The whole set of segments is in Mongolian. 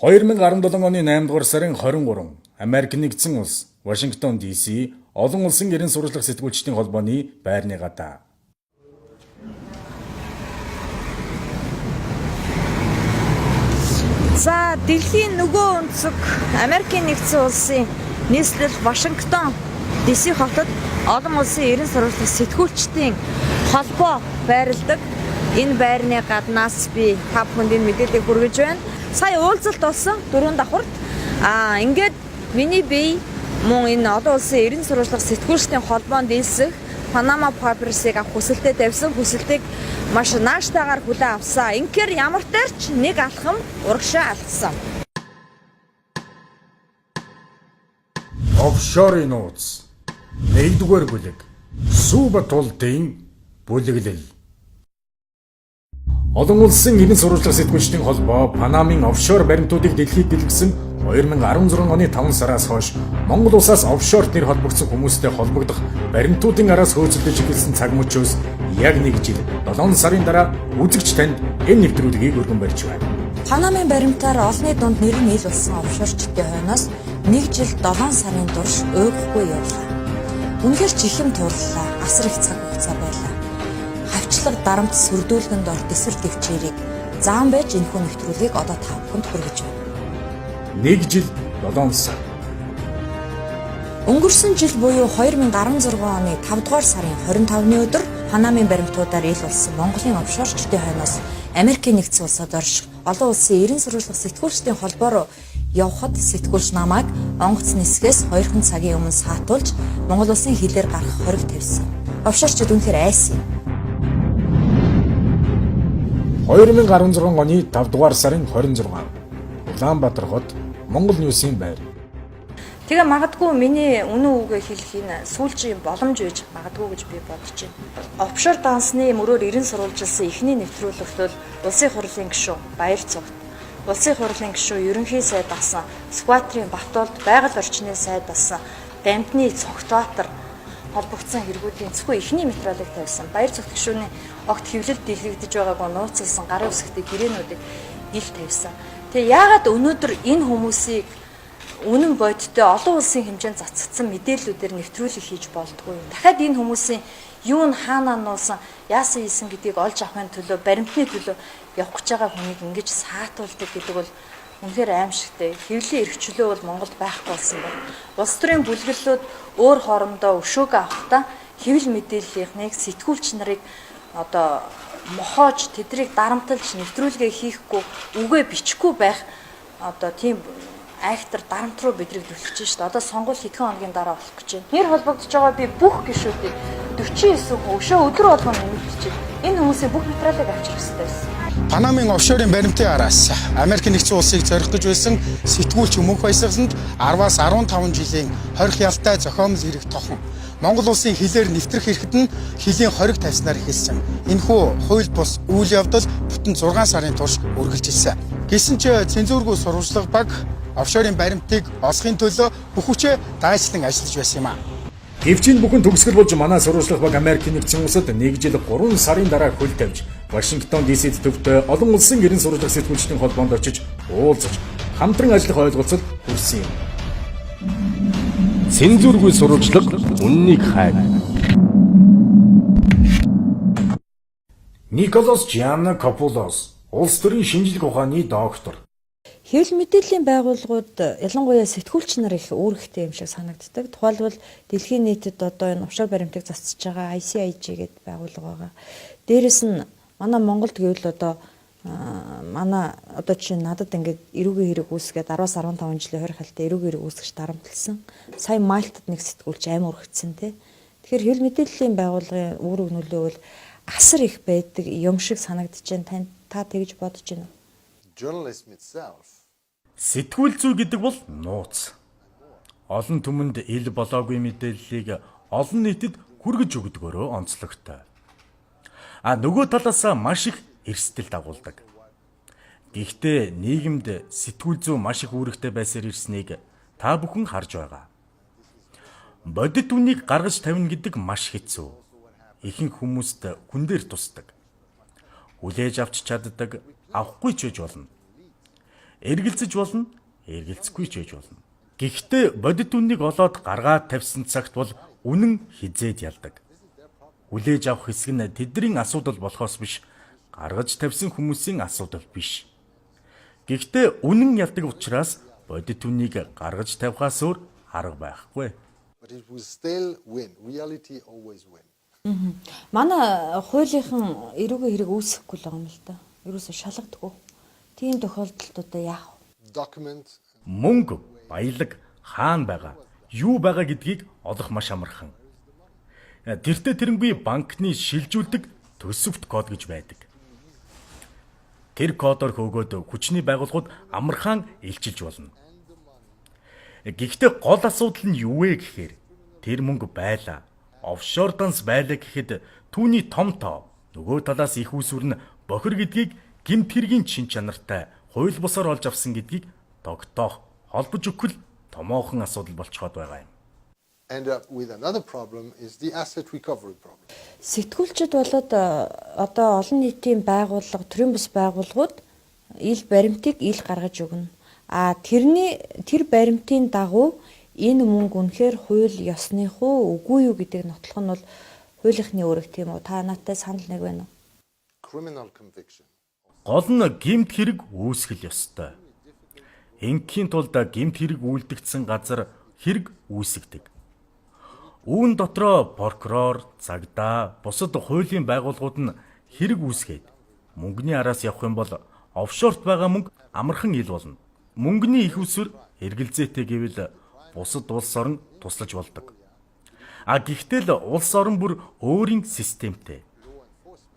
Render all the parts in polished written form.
2017 оны 8 дугаар сарын 23 Америк нэгдсэн улс Вашингтон DC олон улсын ерөн сурвалжлах сэтгүүлчдийн холбооны байрны гадаа. За дэлхийн нөгөө өнцөг Америкийн нэгдсэн улсын нийслэл Вашингтон DC хотод олон улсын ерөн сурвалжлах сэтгүүлчдийн холбоо байрладаг. Энэ байрны гаднаас би та бүхэнд мэдээлэл хүргэж байна. Сая уулзалт болсон 4 давхарт ингээд миний бие мөн энэ олон улсын ерөн сурвалжлах сэтгүүлчдийн холбоонд нийлсэх Panama Papers-ыг авах хүсэлтэд тавьсан. Хүсэлтийг маш нааштайгаар хүлээн авсан. Инхээр ямар таарч нэг алхам урагшаа алхсан. Оффшорын нууц. 1-р бүлэг. Сүүбатулдын бүлэглэл. Олон улсын ерөн сурвалжлах сэтгүүлчдийн холбоо Панамын офшор баримтуудыг дэлхийд дэлгэсэн 2016 оны 5 сараас хойш Монгол улсаас офшорт нэр холбогдсон хүмүүстэй холбогдох баримтуудын араас хөөцөлдөж эхэлсэн цаг мөчөөс яг 1 жил 7 сарын дараа үзэгч танд энэ нэвтрүүлгийг өргөн барьж байна. Панамын баримтаар олонний дунд нэр нь ил болсон офшорчдын хойноос 1 жил 7 сарын турш өөгөхгүй явлаа. Үнэхээр чихэм туурлаа. Асар их цаг хугацаа байлаа. Хавчлаг дарамт сүрдүүлгэнд ор дэсвэр төвчээрийг заан байж энэхүү нэвтрүүлгийг одоо та бүхэнд хүргэж байна. 1 жил 7 сар. Өнгөрсөн жил буюу 2016 оны 5 дугаар сарын 25-ны өдөр Панамын баримтуудаар ил болсон Монголын офшорчдын хойноос Америкийн нэгдсэн улсад орших олон улсын ерөн сурвалжлах сэтгүүлчдийн холбоо руу явхад сэтгүүлч намайг онгоц нисгээс 2 цагийн өмнө саатуулж Монгол улсын хилээр гарах хориг тавьсан. Офшорчд үнэхээр айсан. 2016 оны 5 дугаар сарын 26 Улаанбаатар хот Монгол ньюсийн байр. Тэгээ магадгүй миний үнэн үгээ хэлэх энэ сүүлчийн боломж байж магадгүй гэж би бодож байна. Офшор дансны мөрөөр ерөн сурвалжилсан эхний нэвтрүүлэгт бол улсын хурлын гишүүн Баяр Цогт, улсын хурлын гишүүн ерөнхий сайд басан Скватрийн Батуулд байгаль орчны сайд басан Дамтны Цогтбаатар холбогдсон хэрэгүүдийн зөвхөн эхний материалыг тавьсан. Баяр Цогт гишүүний огт хэвлэлд дэлгэгдэж байгааг нууцлсан гарын үсгтээ гэрээнүүдийг ил тавьсан. Тэгээ яагаад өнөөдөр энэ хүмүүсийг үнэн бодиттой олон улсын хэмжээнд цацагдсан мэдээллүүдээр нэвтрүүлэг хийж болдгоо юм. Дахиад энэ хүмүүсийн юу н хаанаа нуулсан, яасан хийсэн гэдгийг олж авахын төлөө, баримтны төлөө явах гэж байгаа хүнийг ингэж саатуулдаг гэдэг бол үнэхээр аимшигтэй. Хэвлэлийн эрхчлөө бол Монголд байхгүй болсон байна. Улс төрийн бүлэглэлүүд өөр хоорондоо өшөөгөө авахдаа хэвлэл мэдээллийнхнийг сэтгүүлч нарыг одоо мохоож тэдрийг дарамталж нэвтрүүлгээ хийхгүй, үгээ бичихгүй байх одоо тийм айхтар дарамт руу бидрийг төлөвлөж шээ. Одоо сонгуул хэдхэн хоногийн дараа болох гэж байна. Нэр холбогдож байгаа би бүх гишүүдийг 49 хүн өшөө өдөр болгоно нэмэгдэж энэ хүмүүсийн бүх материалыг авчих хэрэгтэй байсан. Панамын офшорын баримтын араас Америк нэгдсэн улсыг зорих гэж байсан сэтгүүлч Мөнх Баясгаланд 10-аас 15 жилийн хорих ялтай зохиомл хэрэг тохон Монгол улсын хилээр нэвтрэх хэрэгт нь хилийн хориг тавьснаар эхэлсэн. Энэхүү хууль бус үйл явдал бүтэн 6 сарын турш үргэлжилсэн. Гэсэн ч цензургүй сурвалжлага баг офшорын баримтыг олохын төлөө бүх хүчээ дайчлан ажиллаж байсан юм а. Гэвч бүхэн төгсгөл болж манай сурвалжлах баг Америкийн нэгдсэн улсад 1 жил 3 сарын дараа хөл тавьж Вашингтон DC-д төвтэй олон улсын ерөн сурвалжлах сэтгүүлчдийн холбоонд очиж уулзаж хамтран ажиллах ойлголцол хүрсэн юм. Цензургүй сурвалжлага үннийг хайна. Николас Копулос, улс төрийн шинжлэх ухааны доктор. Хэвлэл мэдээллийн байгууллагууд ялангуяа сэтгүүлч нар их үүрэгтэй юм шиг санагддаг. Тухайлбал дэлхийн нийтэд одоо энэ офшор баримтыг засаж байгаа ICIG гэдэг байгууллага байгаа. Дээрэс нь манай Монголд гэвэл одоо манай одоо чинь надад ингээд эрүүгийн хэрэг үүсгээд 10-аас 15 жилийн хорих хальтаа эрүүгийн хэрэг үүсгэж дарамтлсан. Сая Мальтад нэг сэтгүүлч аим урагдсан тий. Тэгэхээр хэвлэл мэдээллийн байгууллагын үүрэг нөлөө бол асар их байдаг юм шиг санагдаж байна. Та тэгж бодож байна уу? Journalism itself. Сэтгүүл зүй гэдэг бол нууц. Олон түмэнд ил болоогүй мэдээллийг олон нийтэд хүргэж өгдөгөөрөө онцлогтой. Нөгөө талаас маш их эрсдэл дагуулдаг. Гэхдээ нийгэмд сэтгүүл зүй маш их үүрэгтэй байсаар ирснийг та бүхэн харж байгаа. Бодит үнийг гаргаж тавина гэдэг маш хэцүү. Ихэнх хүмүүст хүн дээр тусдаг. Хүлээж авч чаддаг, авахгүй ч гэж болно. эргэлзэж болно, эргэлзэхгүй ч байж болно. Гэхдээ бодит үннийг олоод гаргаад тавьсан цагт бол үнэн хизээд ялдаг. Хүлээж авах хэсэг нь тэдний асуудал болохоос биш, гаргаж тавьсан хүмүүсийн асуудал биш. Гэхдээ үнэн ялдаг учраас бодит үннийг гаргаж тавихаас өөр арга байхгүй. But it will still win. Reality always win. Манай хуулийнхан эрүүгийн хэрэг үүсэхгүй л байгаа юм л да. Ерөөсө шалгадаггүй. Тийм тохиолдолдоо яах вэ? Document Мөнгө, баялаг, хаана байгаа, юу байгаа гэдгийг олох маш амархан. Тэртээ тэрнгүй банкны шилжүүлдэг төсөвт код гэж байдаг. Тэр кодоор хөөгөөд хүчний байгууллагууд амархан илчилж болно. Гэхдээ гол асуудал нь юу вэ гэхээр тэр мөнгө байлаа. Офшор данс байлаа гэхэд түүний том тоо нөгөө талаас их усүр нь бохир гэдгийг гэмт хэргийн чин чанартай хууль бусаар олж авсан гэдгийг тогтоох холбож өгөх томоохон асуудал болцоход байгаа юм. end up with another problem is the asset recovery problem. Сэтгүүлчид болоод одоо олон нийтийн байгууллага, төрийн бас байгууллагууд ил баримтыг ил гаргаж өгнө. Тэр баримтын дагуу энэ мөнгө үнэхээр хууль ёсных уу, үгүй юу гэдэг нотлох нь бол хуулийнхны үүрэг тийм үү? Та надтай санал нэг байна уу? Criminal conviction. Гол нь гэмт хэрэг үүсгэл ёстой. Ингийн тулд гэмт хэрэг үйлдэгдсэн газар хэрэг үүсгдэг. Үүн дотроо прокурор, цагдаа, бусад хуулийн байгууллагууд нь хэрэг үүсгээд мөнгөний араас явах юм бол офшорт байгаа мөнгө амархан ил болно. Мөнгөний их усүр эргэлзээтэй гэвэл бусад улс орн туслаж болдог. Гэхдээ л улс орн бүр өөрийн системтэй.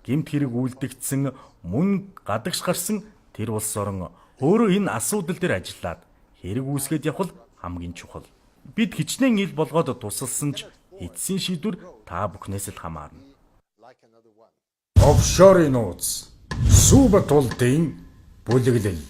Гэмт хэрэг үйлдэгдсэн мөн гадагш гарсан тэр улс орн өөрөө энэ асуудал дээр ажиллаад хэрэг үүсгээд явах хамгийн чухал. Бид хичнээн ил болгоод тусалсан ч эцсийн шийдвэр та бүхнээс л хамаарна. Офшорын нууц, сүүб тулдын бүлэглэл.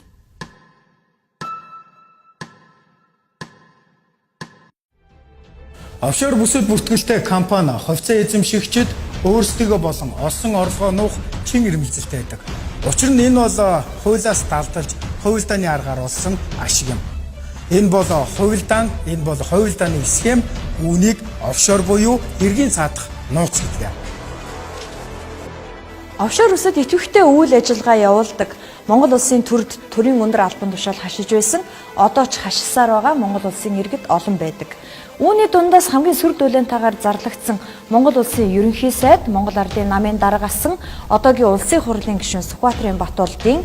Офшор бүсэд бүртгэлтэй компани хувьцаа эзэмшигчид өөрсдөө болон олсон орлогоо нуух чин ирмэлзэлтэй байдаг. Учир нь энэ бол хуулиас далдалж хувилдааны аргаар олсон ашиг юм. Энэ бол хувилдаан, энэ бол хувилдааны схем, үүнийг офшор буюу хэргийн цаадах нууц гэдэг. Офшор бүсэд идэвхтэй үйл ажиллагаа явуулдаг Монгол улсын төрийн өндөр албан тушаал хашиж байсан, одоо ч хашилсаар байгаа Монгол улсын иргэд олон байдаг. Үүний дундаас хамгийн сүр дүлэнтэйгээр зарлагдсан Монгол улсын ерөнхий сайд, Монгол Ардын намын дарга асан, одоогийн улсын хурлын гишүүн Сүхбаатарын Батуулдын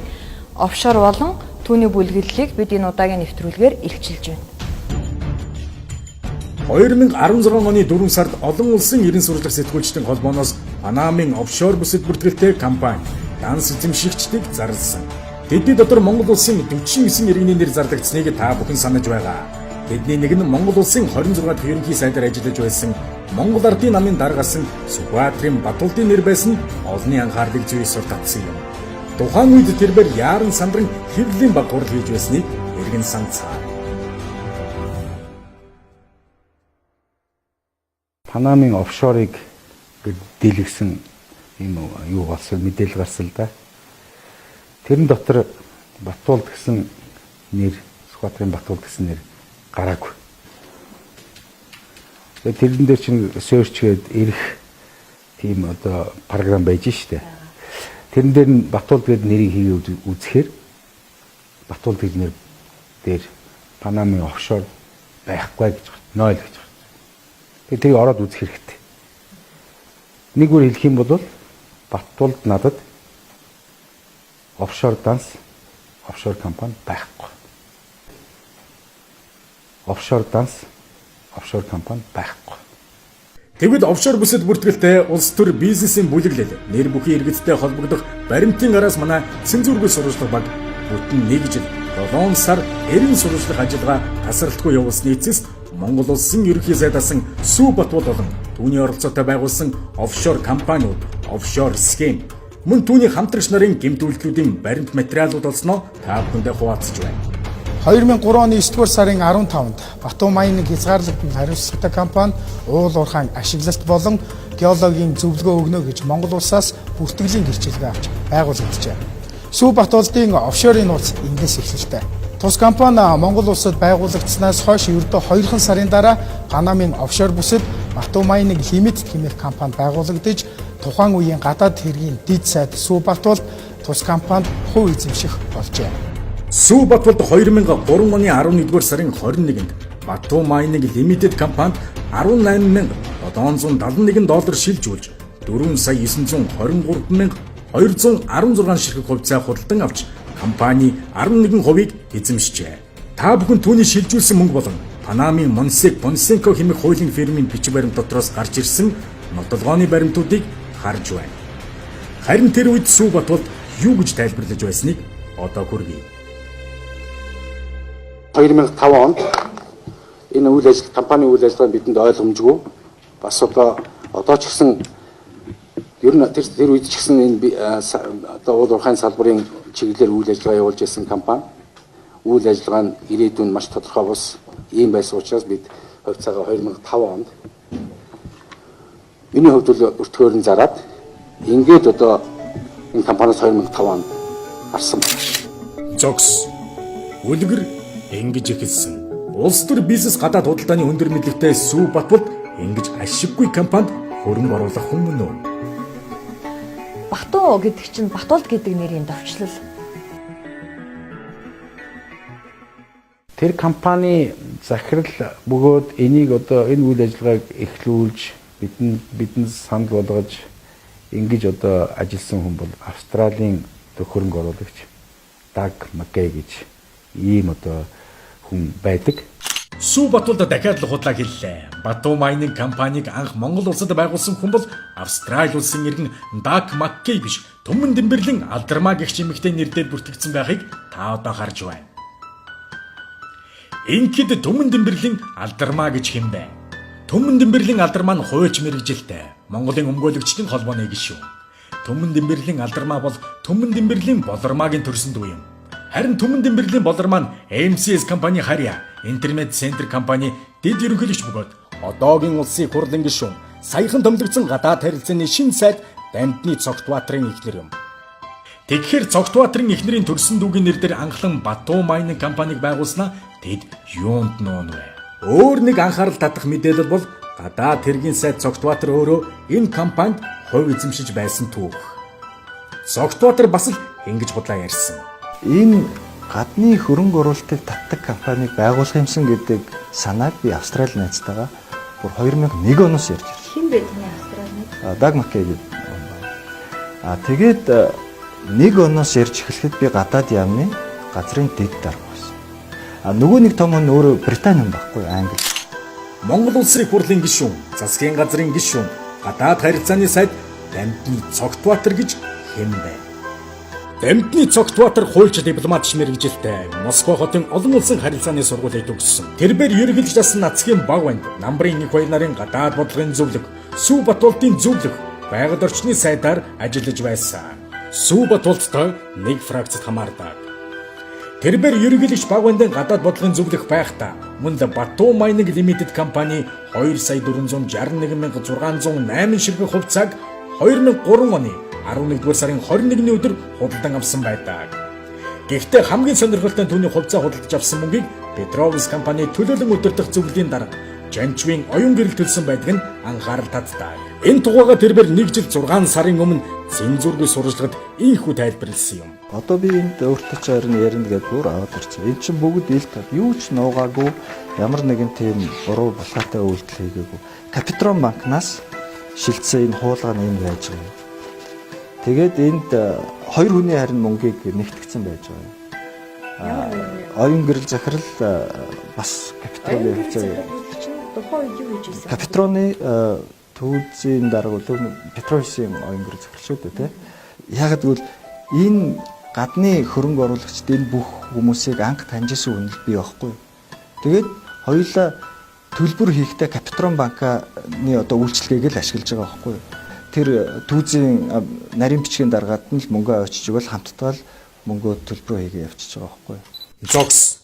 офшор болон түүний бүлэглэлийг бид энэ удаагийн нэвтрүүлгээр илчилж байна. 2016 оны 4 сард олон улсын ерен сурвалжлах сэтгүүлчдийн холбооноос Панамын офшор бүсэд бүртгэлтэй компани данс эзэмшигчдийг зарласан. Тэдний дотор Монгол улсын 49 иргэний нэр зарлагдсныг та бүхэн санаж байгаа. Тэдний нэг нь Монгол улсын 26 дахь ерөнхий сайдаар ажиллаж байсан Монгол Ардын намын дарга асан Сүхбаатарын Батуулдын нэр байсан олонний анхаарлыг зүйсээр татсан юм. Тухайн үед тэрээр яаран сандран хэвлэлийн баг хурал хийж байсныг эргэн санацгаа. Панамын офшорыг дийлгсэн юм юу болсон мэдээлэл гарсан л да. Тэрэн дотор Батуулд гэсэн нэр, Сүхбаатарын Батуулд гэсэн нэр гараагүй. Тэрэн дээр чинь search гээд ирэх тийм одоо програм байж штэ. Тэрэн дээр нь Батуулд гэдэг нэрийг хийгээд үзэхээр Батуулд гэдэг нэр дээр Панамын офшор байхгүй гэж байна. 0 гэж байна. Тэрийг ороод үзэх хэрэгтэй. Нэг үгээр хэлэх юм бол Батуулд надад офшор данс, офшор компани байхгүй. Офшор данс, офшор компани байхгүй. Тэгвэл офшор бүсэд бүртгэлтэй улс төр бизнесийн бүлэглэл нэр бүхий иргэдтэй холбогдох баримтын араас манай цензургүй сурвалжлах баг бүтэн 1 жил 7 сар эрен сурвалжлах ажиллагаа тасралтгүй явуулсны эцэст Монгол улсын ерөнхий сайдасан Сүү Батбол болон түүний оролцоотой байгуулсан офшор компаниуд, офшор схем, мөн түүний хамтрагч нарын гэмтүүлэлтүүдийн баримт материалууд олсноо та бүхэндээ хуваалцаж байна. 2003 оны 9-р сарын 15-нд Батуу Майныг хязгаарлагдсан хариуцлагатай компани уул уурхайн ашиглалт болон геологийн зөвлөгөө өгнө гэж Монгол улсаас бүртгэлийн гэрчилгээ авч байгуулагджээ. Сүү Батуулдын офшорын нууц эндээс эхэллээ. Тус компани Монгол улсад байгуулагдсанаас хойш ердөө 2 сарын дараа Ганамын офшор бүсэд Бату Майнинг Лимитед хэмээх компани байгуулагдаж тухайн үеийн гадаад хэргийн дэд сайд Сүү Батболд тус компанид хувь эзэмших болжээ. Сүү Батболд 2003 оны 11-р сарын 21-нд Бату Майнинг Лимитед компанид $18,771 шилжүүлж 4,923,216 ширхэг хувьцаа худалдан авч компани 11%-ийг эзэмшжээ. Та бүхэн түүний шилжүүлсэн мөнгө болон Панамын Монсек Фонсенко хэмээх хуулийн фирмийн бичиг баримт дотроос гарч ирсэн нотолгооны баримтуудыг харж байна. Харин тэр үед Сүү Батболд юу гэж тайлбарлаж байсныг одоо хүргэе. 2005 онд энэ үйл ажиллагаа компани үйл ажиллагаа бидэнд ойлгомжгүй бас одоо ч гэсэн ер нь тэр үед ч гэсэн энэ одоо уул уурхайн салбарын чиглэлээр үйл ажиллагаа явуулж байсан компани үйл ажиллагаа нь ирээдүйн маш тодорхой бус ийм байсан учраас бид хувьцаагаа 2005 онд миний хувьд бол өртгөөр нь зараад ингээд одоо энэ компаниас 2005 онд гарсан байна. Зогс үлгэр ингэж эхэлсэн. Улс төр бизнес гадаад худалдааны өндөр мэдлэгтэй Сүү Батболд ингэж ашиггүй компанид хөрөнгө оруулах хүн мөн үү? Бату гэдэг чинь Батболд гэдэг нэрийн давчлал. Тэр компани захирал бөгөөд энийг одоо энэ үйл ажиллагааг эхлүүлж бидэнд санал болгож ингэж одоо ажилласан хүн бол Австралийн хөрөнгө оруулагч Даг Маккей гэж ийм одоо хүн байдаг. Сүү Батболд дахиад л худлаа хэллээ. Бату Майнинг компаниг анх Монгол улсад байгуулсан хүн бол Австрали улсын иргэн Даг Маккей биш, Түмэн Дэмбэрлэн Алдармаа гэх чимэгтэй нэрээр бүртгэгдсэн байхыг та одоо харж байна. Ингээд Түмэн Дэмбэрлэн Алдармаа гэж хэм бэ? Түмэн Дэмбэрлэн Алдармаа нь хууч мэрэгжилтэй Монголын өмгөөлөгчдийн холбооны гишүүн. Түмэн Дэмбэрлэн Алдармаа бол Түмэн Дэмбэрлийн Болормаагийн төрсөн дүү юм. Харин Түмэн Дэмбэрлийн Болормаа нь MCS компани харьяа Интернет центр компани дэд ерөнхийлөгч бөгөөд одоогийн улсын хурлын гишүүн саяхан томилогдсон гадаад харилцааны шинэ сайд Дамтны Цогтбаатарын эхнэр юм. Тэгэхээр Цогтбаатарын эхнэрийн төрсөн дүүгийн нэрээр анхлан Бату Майнинг компаниг байгуулснаа тэд юунд нуун вэ? Өөр нэг анхаарал татах мэдээлэл бол гадаад хэргийн сайд Цогтбаатар өөрөө энэ компанид хувь эзэмшиж байсан түүх. Цогтбаатар бас л ингэж худлаа ярьсан. Энэ гадны хөрөнгө оруулалтыг татдаг компаниг байгуулах юмсан гэдэг санааг би Австрали найзтайгаа бүр 2001 оноос ярьж байна. Хэн бэ таны Австрали? Даг Маккей гэдэг. Тэгээд 1 оноос ярьж эхлэхэд би гадаад яамны газрын дэд дарга байсан. Нөгөө нэг том хүн өөрөө Британи хүн байхгүй, Англи. Монгол улсын хурлын гишүүн, засгийн газрын гишүүн, гадаад харилцааны сайд Дамтны Цогтбаатар гэж хэм бэ? Дамтны Цогтбаатар хуульч дипломатч мэрэгжилтэй Москва хотын олон улсын харилцааны сургуулийг төгссөн. Тэрээр ерөнхийлөгч дасан нацгийн баг банд намрын 1-2 нарын гадаад бодлогын зөвлөх, Сүү Батболдын зөвлөх, байгаль орчны сайдаар ажиллаж байсан. Сүү Батболдтой нэг фракцад хамаардаг. Тэрээр ерөнхийлөгч баг бандын гадаад бодлогын зөвлөх байхдаа мөн Бату Майнинг Лимитед компани 2,461,608 ширхэг хувьцааг 2003 оны 11-р сарын 21-ний өдөр худалдан авсан байдаг. Гэхдээ хамгийн сонирхолтой нь түүний хувьцаа худалдаж авсан мөнгийг Петровс компани төлөөлөн удирдах зөвлөлийн дарга Жанчвын оюун гэрэл төлсөн байдаг нь анхаарал татдаг. Энэ тугаагаа тэрээр 1 жил 6 сарын өмнө цензургүй сурвалжлагад ийхүү тайлбарлсан юм. Одоо би энд өөртөө ч харин ярина гэдэг бүр аваад ирчихсэн. Энэ чинь бүгд ил тав. Юу ч нуугаагүй, ямар нэгэн тийм буруу булгаатай үйлдэл хийгээгүй. Капитрон банкнаас шилжсэн энэ хуулганы юм байж байгаа юм. Тэгээд энд 2 хүний харин мөнгийг нэгтгэсэн байж байгаа. Оюун гэрэл захирал бас капитроны хувьцаа. Тухайн үед юу хийж ирсэн? Капитроны төвийн дарга Петровсын оюун гэрэл захирал шүү дээ, тийм. Яг гэвэл энэ гадны хөрөнгө оруулагчд энэ бүх хүмүүсийг анх таньжсэн хүн л бий байхгүй. Тэгээд хоёулаа төлбөр хийхдээ Капитрон банкны одоо үйлчлэгийг л ашиглаж байгаа байхгүй. Тэр түүзийн нарийн бичгийн даргаад нь л мөнгө авчиж игэл хамтдаа л мөнгөө төлбөрөө хийгээ явчихж байгаа байхгүй. Зогс.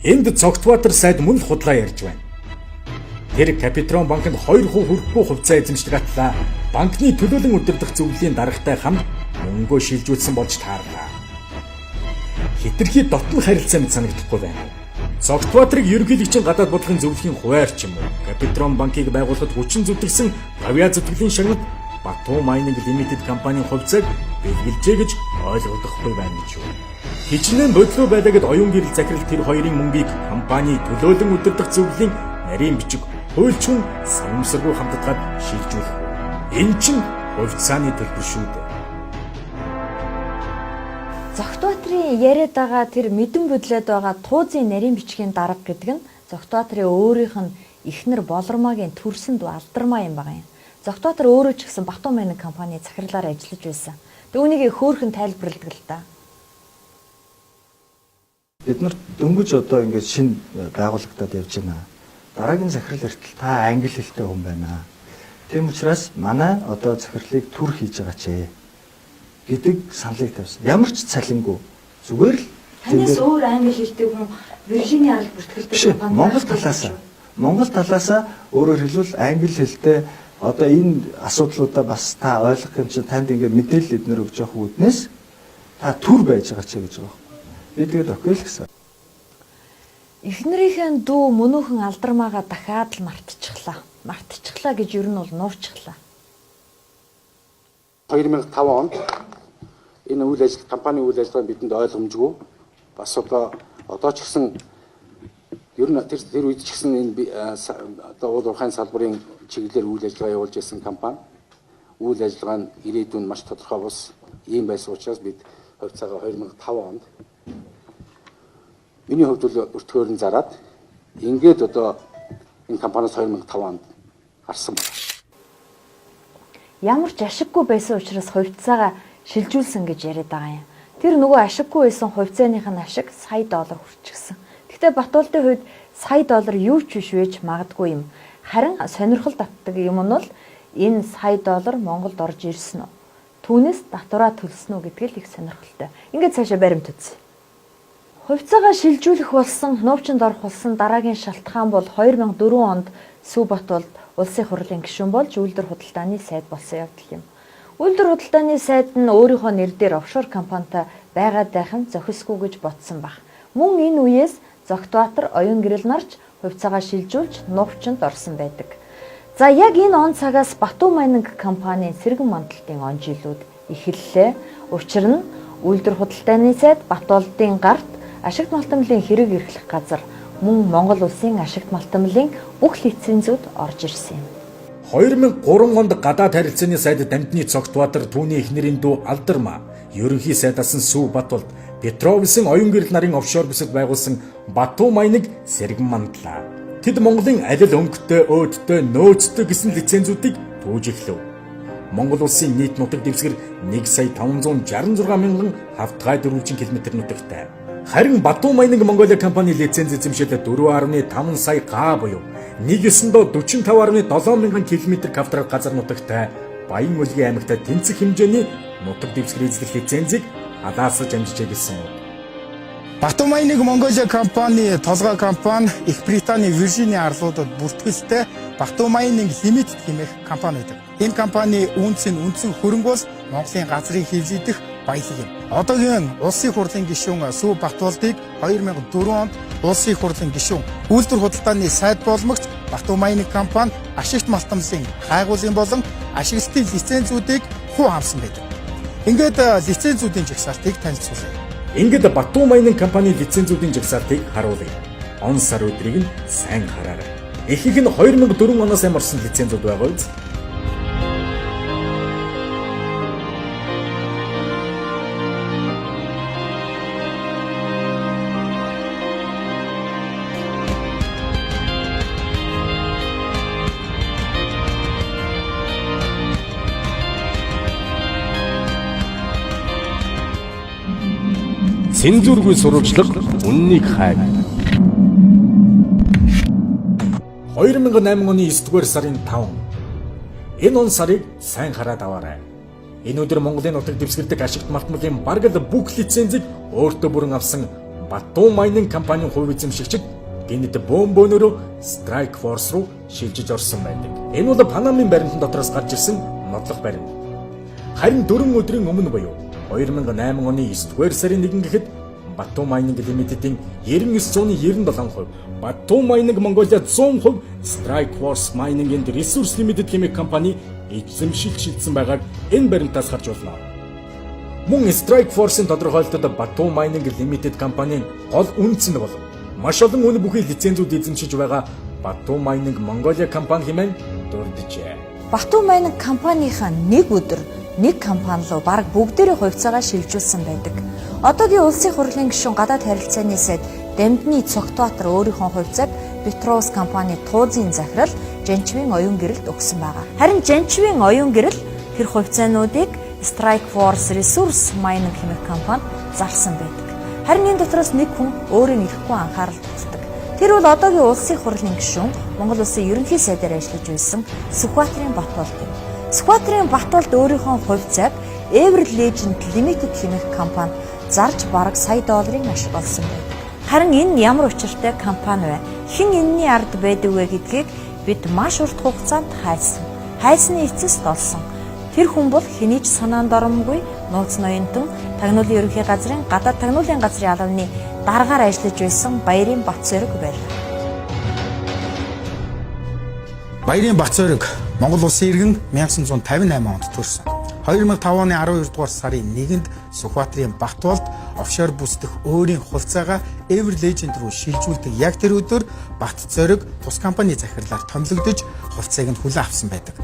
Энд Цогтбаатар сайд мөн л худлаа ярьж байна. Тэр Капитрон банкнд 2% хүрэхгүй хувьцаа эзэмшдэг атлаа банкны төлөөлөн удирдах зөвлөлийн даргатай хамт мөнгөө шилжүүлсэн болж таарлаа. хитрхи дотн харилцаа мэт санагдахгүй байна. Цогтбаатрыг ерөнхийлөгчийн гадаад бодлогын зөвлөхийн хуваарч юм уу? Капитрон банкыг байгуулахад хүчин зүтгэсэн гавьяа зүтгэлийн шагнал Батуу Майнинг Лимитэд компанийн хувьцааг бэлгэлжээ гэж ойлгогдохгүй байна гэж юу? Хичнээн бодлоо байдагд оюун гэрэл захирал тэр хоёрын мөнгийг компани төлөөлөн удирдах зөвлөлийн нарийн бичиг хуульчгүй санамсаргүй хамтдаад шилжүүлэх. Энэ чинь хувьцааны төлбөр шүү дээ. Зогтбаатрын яриад байгаа тэр мэдэн бодлоод байгаа туузын нарийн бичгийн дарга гэдэг нь Зогтбаатрын өөрийнх нь эхнэр Болормагийн төрсөнд алдармаа юм байгаа юм. Зогтбаатар өөрөө ч гэсэн Батуу Майнинг компани захирлаар ажиллаж байсан. Тэг үүнийг хөөхөн тайлбарладаг л да. Бид нар дөнгөж одоо ингээд шинэ байгуулагдаад явж байна. Дараагийн захирал эртэл та англи хэлтэй хүн байна. Тийм учраас манай одоо захирлыг төр хийж байгаа ч гэдэг саналыг тавьсан. Ямар ч цалингүй. Зүгээр л танаас өөр англи хэлтэй хүн Виржиний арал бүртгэлтэй компани Монгол талаасаа өөрөөр хэлбэл англи хэлтэй одоо энэ асуудлуудаа бас та ойлгох юм чинь танд ингээд мэдээлэл эднэр өгж явах үүднээс та төр байж байгаа ч гэж байгаа. Би тэгээд окей л гэсэн. Эхнэрийнхээ дүү мөнөөхөн алдармаагаа дахиад л мартчихлаа. Мартчихлаа гэж ер нь бол нуурчихлаа. 2005 онд энэ үйл ажил компани үйл ажиллагаа бидэнд ойлгомжгүй бас одоо ч гэсэн ер нь тэр үед ч гэсэн энэ одоо уул уурхайн салбарын чиглэлээр үйл ажиллагаа явуулж байсан компани үйл ажиллагаа нь ирээдүйн маш тодорхой бус ийм байсан учраас бид хувьцаагаа 2005 онд миний хувьд бол өртгөөрн зараад ингээд одоо энэ компаниас 2005 онд гарсан байна. Ямар ч ашиггүй байсан учраас хувьцаагаа шилжүүлсэн гэж яриад байгаа юм. Тэр нөгөө ашиггүй байсан хувьцааных нь ашиг сая доллар хүрчихсэн. Гэхдээ Батуулдын хувьд сая доллар юу ч биш байж магадгүй юм. Харин сонирхол татдаг юм нь бол энэ сая доллар Монголд орж ирсэн үү? Түүнээс татвараа төлсөн үү гэдгийг л их сонирхолтой. Ингээд цаашаа баримт үзье. Хувьцаагаа шилжүүлэх болсон, нууцчинд орох болсон дараагийн шалтгаан бол 2004 онд Сүбатулд улсын хурлын гишүүн болж үйлдвэр худалдааны сайд болсон явдал юм. Үйлдвэр худалдааны сайд нь өөрийнхөө нэр дээр офшор компанитай байгаад байхын зохисгүй гэж бодсон баг. Мөн энэ үеэс Зогтбаатар оюун гэрэл нарч хувьцаагаа шилжүүлж нууцчинд орсон байдаг. За яг энэ он цагаас Батуу Майнинг компанийн сэргэн мандалтын он жилүүд эхэллээ. Учир нь үйлдвэр худалдааны сайд Батуулдын гарт ашигт малтамлын хэрэг эрхлэх газар мөн Монгол улсын ашигт малтамлын бүх лицензүүд орж ирсэн юм. 2003 онд гадаад харилцааны сайд Дамжны Цогтбаатар түүний эхнэрийн дүү Алдармаа, ерөнхий сайдаас нь Сүбатулд Петровсын оюун гэрэл нарын офшор бүсэд байгуулсан Батуу Майнинг сэргэн мандлаа. Тэд Монголын алил өнгөтэй, өөдтэй, нөөцтэй гэсэн лицензүүдийг тууж эхлэв. Монгол улсын нийт нутаг дэвсгэр 1,566,000 хавтгай дөрвөлжин км нутагтай. Харин Батуу Майнинг Монголиа компани лиценз эзэмшил 4.5 сая га буюу 1,945,7 мянган км квадрат газар нутагтай Баян Улгийн аймагт тэнцэх хэмжээний нутаг дэвсгэр эзлэх лицензийг алаасаж амжижээ гэсэн үг. Батуу Майнинг Монголиа компани толгой компани Их Британий Виржиний арлуудад бүртгэлтэй Батуу Майнинг Лимитэд хэмээх компани байдаг. Энэ компани үндсэн хөрөнгө бол Монголын газрын хэвлэлдэх баялаг юм. Одоогийн улсын хурлын гишүүн Сүв Батуулдыг 2004 онд улсын хурлын гишүүн үйлдвэр худалдааны сайд боломжт Батуу Майнинг компани ашигт малтамлын хайгуулын болон ашиглалтын лицензүүдийг хуу хамсан байдаг. Ингээд лицензүүдийн жагсаалтыг танилцуулъя. Ингээд Батуу Майнинг компани лицензүүдийн жагсаалтыг харуулъя. Он сар өдрийг нь сайн хараарай. Ихэнх нь 2004 оноос амарсан лицензүүд байгаа биз? Цензургүй сурвалжлага үннийг хайр. 2008 оны 9-р сарын 5. Энэ он сарыг сайн хараад аваарай. Энэ өдөр Монголын нутаг дэвсгэрдэг ашигт малтмалын бараг л бүх лицензийг өөртөө бүрэн авсан Батуу Майнинг компанийн хувь эзэмшигчид гинэд бөөнөрөө Strike Force руу шилжиж орсон байдаг. Энэ бол Панамын баримтан дотроос гарч ирсэн нотлох баримт. Харин 4 өдрийн өмнө буюу 2008 оны 9-р сарын 1 гэхэд Batu Mining Limited-ийн 99.97%, Batu Mining Mongolia 100%, Strike Force Mining and Resource Limited хэмээх компани эзэмшил шилжсэн байгааг энэ баримтаас харж болно. Мөн Strike Force-ын тодорхойлолтод Batu Mining Limited компанийн гол үндэс нь бол маш олон үн бүхий лицензүүд эзэмшиж байгаа Batu Mining Mongolia компани хэмээн дурджээ. Batu Mining компанийхаа нэг өдөр нэг компани руу бараг бүгдээрээ хувьцаагаа шилжүүлсэн байдаг. Одоогийн улсын хурлын гишүүн гадаад харилцааны сайд Дамдны Цогтбаатар өөрийнхөө хувьцааг Петрос компани туузын захирал Жанчвын оюун гэрэлд өгсөн байгаа. Харин Жанчвын оюун гэрэл тэр хувьцаануудыг Strike Force Resource Mining хэмээх компани зарсан байдаг. Харин энэ дотроос нэг хүн өөрийн ирэхгүй анхаарал татдаг. Тэр бол одоогийн улсын хурлын гишүүн Монгол улсын ерөнхий сайдаар ажиллаж байсан Сүхбаатарын Батболд юм. Сүхбаатарын Батболд өөрийнхөө хувьцааг Ever Legend Limited хэмээх компани зарж бараг сая долларын ашиг олсон байдаг. Харин энэ ямар учиртай компани вэ? Хэн энэний ард байдаг вэ гэдгийг бид маш урт хугацаанд хайсан. Хайсны эцэст олсон. Тэр хүн бол хэний ч санаанд оромгүй нууц ноёнтон тагнуулын ерөнхий газрын гадаад тагнуулын газрын албаны дараагаар ажиллаж байсан Баярын Батцорог байлаа. Баярын Батцорог Монгол улсын иргэн 1958 онд төрсөн. 2005 оны 12 дугаар сарын 1-нд Сүхбаатарын Батболд офшор бүс дэх өөрийн хувьцаагаа Ever Legend руу шилжүүлдэг яг тэр өдөр Батцорог тус компани захирлаар томилогдож хувьцааг нь хүлээн авсан байдаг.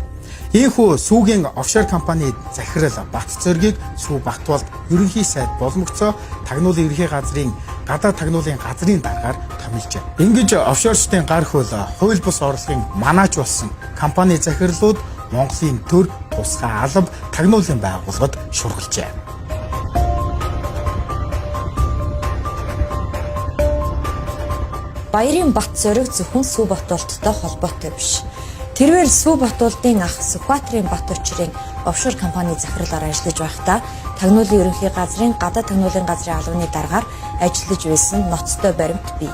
Ийхүү сүүгийн офшор компани захирал Батцорогийг Сүү Батболд ерөнхий сайд боломжцоо тагнуулын ерөнхий газрын гадаад тагнуулын газрын дараагаар томилжээ. Ингэж офшорчдын гар хөл хууль бус орлогын манаач болсон компани захирлууд Монголын төр тусгай алба тагнуулын байгууллагад шургалжээ. Баярын Батцорог зөвхөн Сүү Батболдтой холбоотой биш. Тэрээр Сүү Батболдын ах Сүхбаатарын Батөчрийн офшор компани захирлаар ажиллаж байхдаа тагнуулын ерөнхий газрын гадаад тагнуулын газрын албаны дараагаар ажиллаж байсан ноцтой баримт бий.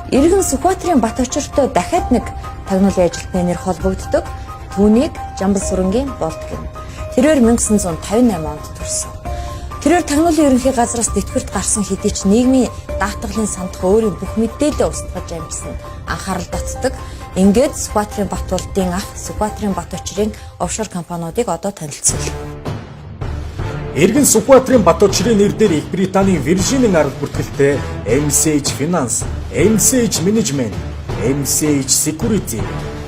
Иргэн Сүхбаатарын Батөчртэй дахиад нэг тагнуулын ажилтны нэр холбогддог. Түүнийг Жамбал сүрэнгийн болд гэнэ. Тэрээр 1958 онд төрсөн. Тэрээр тагнуулын ерөнхий газраас тэтгэврт гарсан хэдий ч нийгмийн даатгалын сандах өөрийн бүх мэдээлэлээ устгаж амжсан анхаарал татдаг. Ингээд Сүхбаатарын Батболдын ах Сүхбаатарын Батөчрийн офшор компаниудыг одоо танилцуулна. Иргэн Сүхбаатарын Батөчрийн нэр дээр Их Британийн Virgin-ийн арга бүртгэлтэй MCH Finance, MCH Management, MCH Security,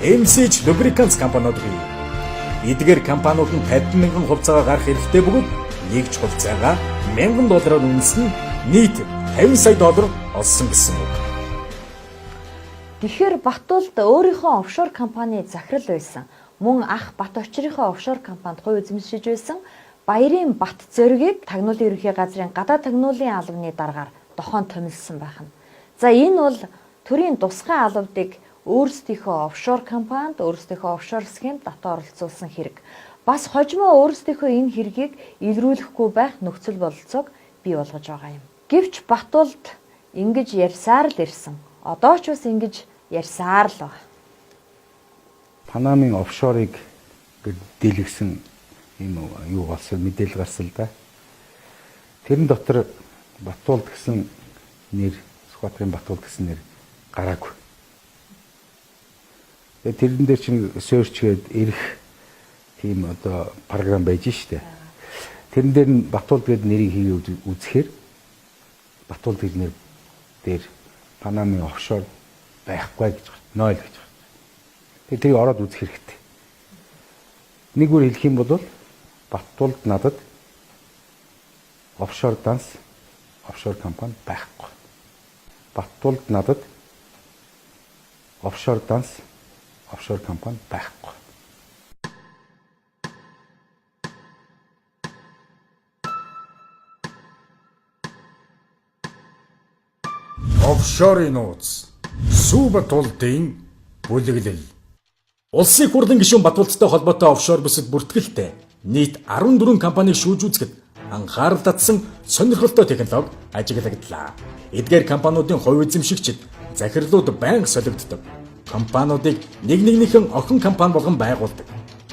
MCH Lubricants компаниуд бий. Эдгээр компаниуд нь 50,000 хувьцаагаа гарах хэрэгтэй бөгөөд нэгж хувьцаагаа $1,000 үнэсэн нийт $50 сая олсон гэсэн үг. Тэгэхээр Батболд өөрийнхөө офшор компани захирал байсан. Мөн ах Батөчрийнхөө офшор компанид хувь эзэмшиж байсан Баярын Батцорогийг тагнуулын ерөнхий газрын гадаад тагнуулын албаны дараагаар дохоон томилсон байх нь. За энэ бол төрийн тусгай албадыг өөрсдийнхөө офшор компанид өөрсдийнхөө офшор схемд дотор оролцуулсан хэрэг. Бас хожимоо өөрсдийнхөө энэ хэргийг илрүүлэхгүй байх нөхцөл бололцоог бий болгож байгаа юм. Гэвч Батболд ингэж ярьсаар л ирсэн. Одоо ч бас ингэж ярьсаар л байна. Панамын офшорыг дийлгсэн юм юу болсон мэдээлэл гарсан л да. Тэрэн дотор Батболд гэсэн нэр, Сүхбаатарын Батболд гэсэн нэр гараагүй. Тэрэн дээр чинь search гээд ирэх тийм одоо програм байж штэ. Тэрэн дээр нь Батболд гэдэг нэрийг хийгээд үзэхээр Батболд гэдэг нэр дээр Панамын офшор байхгүй гэж байна. 0 гэж байна. Тэгээд тэрийг ороод үзэх хэрэгтэй. Нэг үгээр хэлэх юм бол Батболд надад офшор данс офшор компани байхгүй. Батболд надад офшор данс офшор компани байхгүй. Офшорын нууц Сүү Батболдын бүлэглэл. Улсын хурлын гишүүн Батболдтой холбоотой офшор бүсэд бүртгэлтэй нийт 14 компаниг шүүж үзэхэд анхаарал татсан сонирхолтой технологи ажиглагдлаа. Эдгээр компаниудын хувь эзэмшигчид захирлууд байнга солигддог. Компаниудыг нэгнийхэн охин компани болгон байгуулдаг.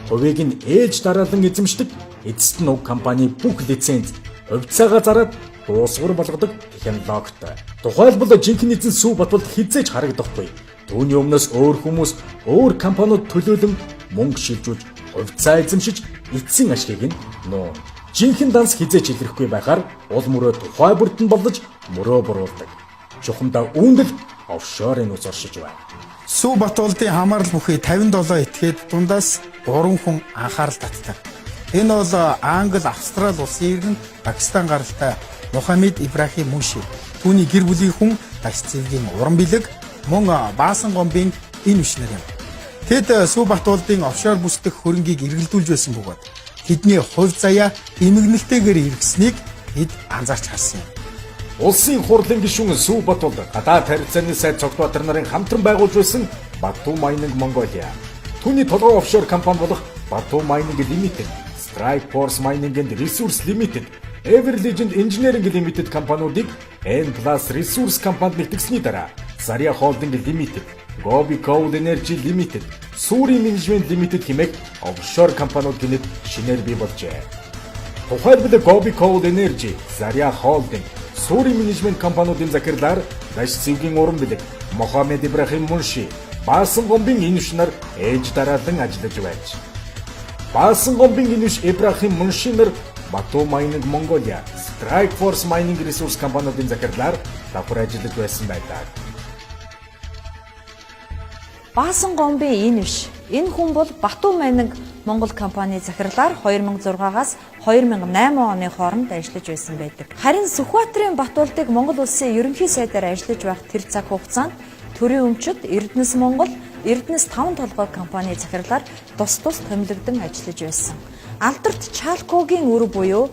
Хувийг нь ээж дараалан эзэмшдэг. Эцэст нь уг компани бүх лиценз, хувьцаагаа зараад дуусгар болгодог технологитой. Тухайлбал жинхэнэ эзэн Сүү Батболд хизээж харагдахгүй. Түүний өмнөөс өөр хүмүүс, өөр компаниуд төлөөлөн мөнгө шилжүүлж, хувьцаа эзэмшиж, эцсийн ашгийг нь нуу. Жинхэнэ данс хизээж илэрхгүй байхаар уул мөрөө тухай бүрдэн болдож мөрөө буруулдаг. Чухамдаа үүндэл офшорын нууц оршиж байна. Сүү Батболдын хамаарал бүхий 57 этгээд дундаас 3 хүн анхаарал татдаг. Энэ бол Англи, Австрали улсын иргэн, Пакистан гаралтай Мухаммед Ибрахим Мунши. Түүний гэр бүлийн хүн дагш цэвгийн уран бэлэг, мөн Баасан гомбын энэ үшнэр юм. Тэд Сүү Батболдын офшор бүсдэх хөрөнгийг эргэлдүүлж байсан бөгөөд тэдний хувь заяа эмгэнэлтэйгээр эргэснийг хэд анзаарч харсан юм. Улсын хурлын гишүүн Сүү Батболд гадаад харилцааны сайд Цогтбаатар нарын хамтран байгуулж байсан Баттуу Майнинг Монголиа. Түүний толгой офшор компани болох Баттуу Майнинг Limited, Strike Force Mining and Resource Limited, Ever Legend Engineering Limited компаниудыг N+ Resource компанид нэгтгэсний дараа Заря Holding Limited, Gobi Coal Energy Limited, Suri Management Limited хэмээх офшор компаниуд гэнэт шинээр бий болжээ. Тухайлбал Gobi Coal Energy, Заря Holding, Suri Management компаниудын захирлаар даш цэвгийн уран бэлэг Мухаммед Ибрахим Мунши, Баасан гомбын инүш нар ээж дараалан ажиллаж байж. Баасан гомбын инүш Ибрахим Мунши нар Баттуу Майнинг Монголиа, Strike Force Mining Resource компаниудын захирлаар давхар ажиллаж байсан байдаг. Баасан гомбын инүш. Энэ хүн бол Баттуу Майнинг Монгол компани захирлаар 2006-аас 2008 оны хооронд ажиллаж байсан байдаг. Харин Сүхбаатарын Батболдыг Монгол улсын ерөнхий сайдаар ажиллаж байх тэр цаг хугацаанд төрийн өмчөд Эрдэнэс Монгол, Эрдэнэс 5 толгой компани захирлаар тус томилогдсон ажиллаж байсан. Алдарт Чалкогийн үр буюу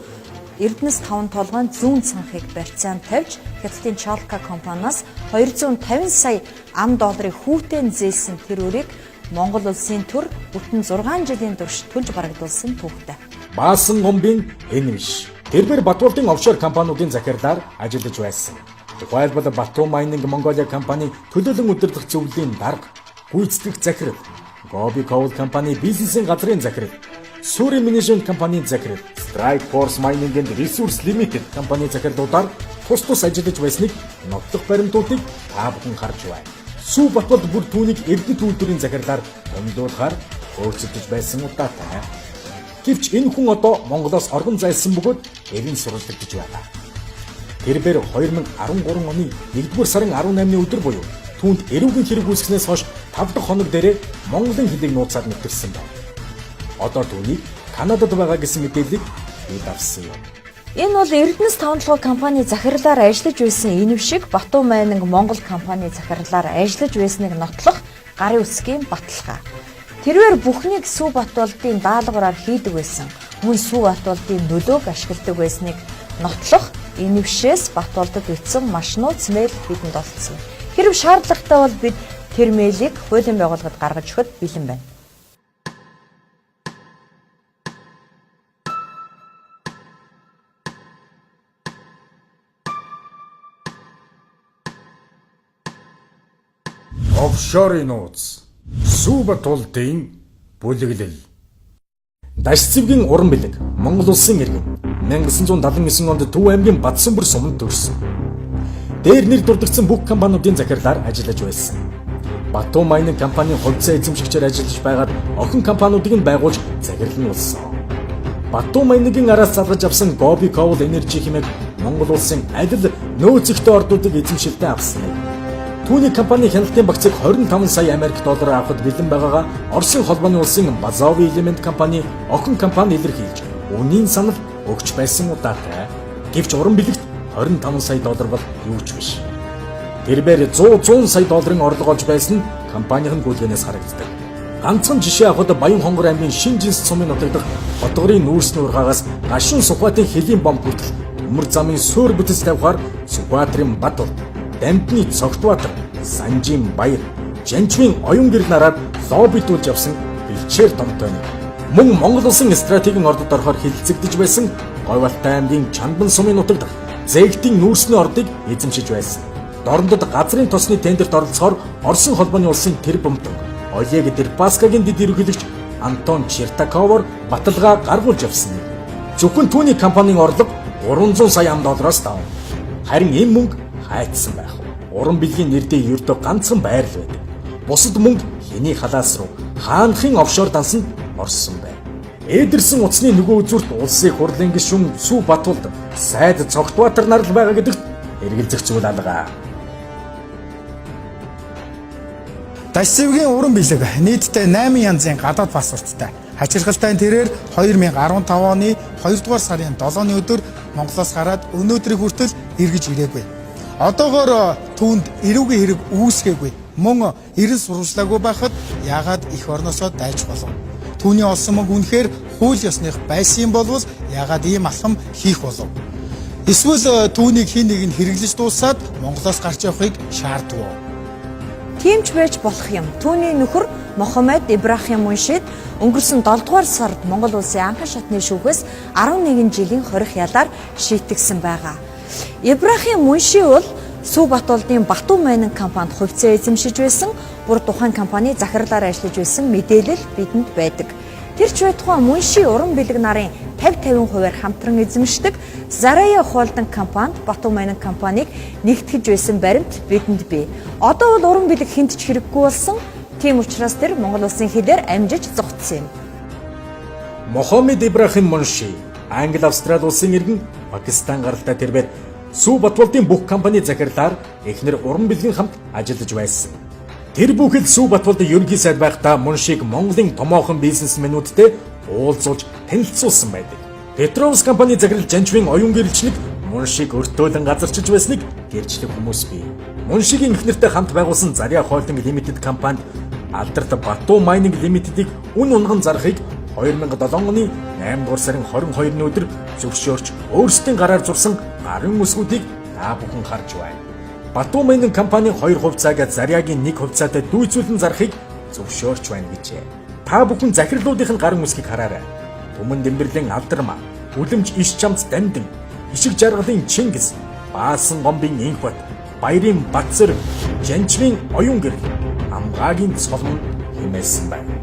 Эрдэнэс 5 толгойн зүүн цанхыг барьцаанд тавьж Хятадын Чалка компаниас 250 сая $, хүүтэн зээлсэн тэр үрийг Монгол улсын төр бүтэн 6 жилийн турш төлж барагдуулсан түүхтэй. Баасан гомбын энэвш. Тэрбэр Батболдын офшор компаниудын захирлаар ажиллаж байсан. Тухайлбал Баттуу Майнинг Монголиа компани төлөөлөн удирдах зөвлөлийн дарга, гүйцэтгэх захирал, Gobi Coal компани бизнесийн газрын захирал, Suri Management компанийн захирал, Strike Force Mining and Resource Limited компани захирлуудаар тус ажиллаж байсныг нотлох баримтуудыг та бүхэн харж байна. Сүү Батболд бүр түүнийг эрдэт үйлдвэрийн захирлаар томилуулахаар өөрчилдөж байсан удаатай. Гэвч энэ хүн одоо Монголоос оргон зайлсан бөгөөд эрийн сурвалжлагдж байна. Тэрбээр 2013 оны 1-р сарын 18-ны өдөр буюу түүнд эрүүгийн хэрэг үүсгэснээс хойш 5 дахь хоног дээрээ Монголын хэлийг нууцаар нэвтэрсэн байна. Одоо түүнийг Канадад байгаа гэсэн мэдээллийг бид авсан юм. Энэ бол Эрдэнэс 5 толгой компани захирлаар ажиллаж байсан инэвшиг Баттуу Майнинг Монгол компани захирлаар ажиллаж байсныг нотлох гарын үсгийн баталгаа. Тэрээр бүхнийг Сүү Батболдын даалгавраар хийдэг байсан. Мөн Сүү Батболдын нөлөөг ашигладаг байсныг нотлох инэвшээс Батболдод ütсэн маш нууц мэйл бидэнд олцсон. Хэрв шаардлагатай бол бид тэр мэйлийг хуулийн байгууллагад гаргаж өгөхөд бэлэн байна. Офшорын нууц. Сүү Батболдын бүлэглэл. Даш цэвгийн уран бэлэг Монгол улсын иргэн 1979 онд Төв аймгийн Бадсамбөр суманд төрсөн. Дээр нэр дурдсан бүх компаниудын захирлаар ажиллаж байсан. Баттуу Майнинг компанийн хувьцаа эзэмшигчээр ажиллаж байгаад охин компаниудыг нь байгуулж захирлан болсон. Баттуу Майнингийн араас залгаж авсан Gobi Coal Energy хэмээх Монгол улсын адил нөөцөгтэй ордуудыг эзэмшилтэд авсан. Түүний компани хяналтын багцыг 25 сая $, авахд бэлэн байгаагаа Оросын холбооны улсын Базови Элемент компани охин компани илэрхийлж үнийн санал өгч байсан удаатай. Гэвч уран бэлэгт 25 сая $, бол юу ч биш. Тэрбээр 100 сая $-ын орлого олж байсан нь компанийн гүйлгэнээс харагддаг. Ганцхан жишээ авахад Баян хонгор аймгийн Шин Жинс цумын нутагдах Хотгорын нүүрсний ургаагаас гашуун Сүхбаатарын хэлийн бомб хүртэл төмөр замын суур бүтэц тавихаар Сүхбаатарын Батболд, Дамтны Цогтбаатар, Санжийн Баяр, Жанчмын оюун гэр нараад лоббитуулж явсан бэлчээр томтой нэг. Мөн Монгол улсын стратегийн ордод орохоор хилцэгдэж байсан Говьалтай аймгийн Чанбан сумын нутагт Зээгтийн нүүрсний ордыг эзэмшиж байсан. Дорнодод газрын тосны тендерт оролцохоор Оросын холбооны улсын тэр бомтон Олег Дерпаскагийн дэд ерөнхийлөгч Антон Чертаковор баталгаа гаргуулж явсан. Зөвхөн түүний компанийн орлого 300 сая $. Давна. Харин энэ мөнгө хайцсан байх. Уран билгийн нэрдээ ердөө ганцхан байр л байдаг. Бусад мөнгө хэний халаас руу хаанхын офшор дансанд орсон байна. Эдэрсэн утасны нөгөө үзүүрт улсын хурлын гишүүн Сүү Батулд сайд Цогтбаатар нар л байгаа гэдэгт эргэлзэх зүйл алгаа. Дашцэвгийн уран бэлэг нийтдээ 8 янзын гадаад паспорттай. Хачирхалтай тэрээр 2015 оны 2 дугаар сарын 7-ны өдөр Монголоос гараад өнөөдрийг хүртэл эргэж ирээгүй. Одоогоор түүнд эрүүгийн хэрэг үүсгээгүй. Мөн эрен сурвалжлаагүй байхад яагаад их орносоо дайж болов? Түүний олсон мөнгө үнэхээр хууль ёсных байсан болвол яагаад ийм алхам хийх болов? Эсвэл түүнийг хин нэг нь хэрэглэж дуусаад Монголоос гарч явахыг шаардв. Тимч байж болох юм. Түүний нөхөр Мохаммед Ибрахим Муншид өнгөрсөн 7 дугаар сард Монгол улсын анхан шатны шүүхээс 11 жилийн хорих ялаар шийтгсэн байгаа. Ибрахим Мунши бол Сүү Батулдын Батуу Майнинг компанид хувьцаа эзэмшиж байсан, бүр тухайн компани захирлаар ажиллаж байсан мэдээлэл бидэнд байдаг. Тэр ч байтугай Мунши уран бэлэг нарын 50-50%-аар хамтран эзэмшдэг Зарая Холдинг компанид Батуу Майнинг компаниг нэгтгэж байсан баримт бидэнд бий. Одоо бол уран бэлэг хинт ч хэрэггүй болсон. Тийм учраас тэр Монгол улсын хилээр амжиж зогтсон юм. Мохаммед Ибрахим Мунши Англи Австрали улсын иргэн Пакистан гаралтай тэрбээр Сүү Батулдын бүх компани захирлаар эхнэр уран бэлгийн хамт ажиллаж байсан. Тэр бүхэл Сүү Батулдын ерөнхий сайд байхдаа Муншиг Монголын томоохон бизнесмэнүүдтэй уулзуулж танилцуулсан байдаг. Петровс компани захирал Жанчвын оюун гэрэлчник Муншиг өртөөлөн газарчилж байсныг гэрчлэх хүмүүс бий. Муншигийн эхнэртэй хамт байгуулсан Заря Холдинг Лимитэд компанид алдарт Батуу Майнинг Лимитедийг үн унган зарахыг 2007 оны 8 дугаар сарын 22-ны өдөр зөвшөөрч өөрсдийн гараар зурсан гарын үсгүүдийг та бүхэн харж байна. Батуу Майнинг компанийн 2 хувьцааг Зарягийн 1 хувьцаатай дүйцүүлэн зарахыг зөвшөөрч байна гэжээ. Та бүхэн захирлуудын гарын үсгийг хараарай. Түмэн Дэмбэрлийн Алдармаа, Үлэмж Иш чамц Дамдин, Ишиг Жаргалын Чингис, Баасан Гомбын Инхбат, Баярын Батцэр, Жанчвын оюун гэрэл, Амгаагийн цолмон хэмээсэн байна.